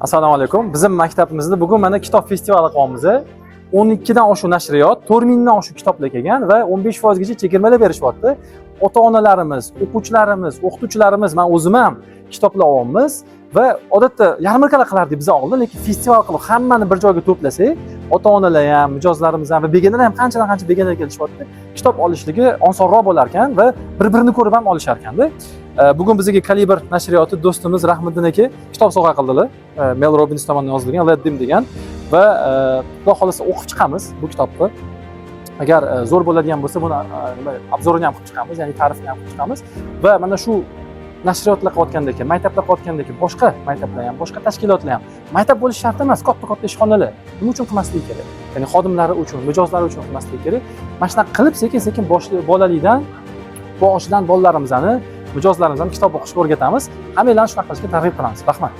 Assalomu alaykum. Bizim maktabimizda bugun mana kitob festivali qilyapmiz. 12 dan oshuq nashriyot, 4000 dan oshuq kitoblar kelgan va 15% gacha chegirmalar berishyapti. Ota-onalarimiz, o'quvchilarimiz, o'qituvchilarimiz, men o'zim ham kitoblar olyapmiz va odatda yarmarkalar qilardik biz oldin, lekin festival qilib hammani bir joyga to'plasak, ota-onalar ham, mijozlarimiz ham va begonalar ham qanchadan qancha begonalar kelishyapti. Kitob olishligi osonroq bo'lar ekan va bir-birini ko'rib ham olishar ekanda. Bugun bizga Kalibr nashriyoti do'stimiz Rahmiddin aka kitob sovg'a qildilar. Mel Robbins tomonidan yozilgan Let Them degan va xudo xolasa o'qib chiqamiz bu kitobni. Agar zo'r bo'ladigan bo'lsa, buni obzorini ham qilib chiqamiz, ya'ni ta'rifini ham qilib chiqamiz va mana shu nashriyotlar qilayotgandek, maktablar qilayotgandek boshqa maktablar ham, boshqa tashkilotlar ham maktab bo'lish shart emas, katta-katta ishxonalar. Nima uchun qilmasligi kerak? Ya'ni xodimlari uchun, mijozlari uchun qilmasligi kerak. Mana shunaqa qilib sekin-sekin bolalikdan, boshidan bolalarimizni, mijozlarimizni kitob o'qishga o'rgatamiz. Hammalarni shunaqa qilishga targ'ib qilamiz. Rahmat.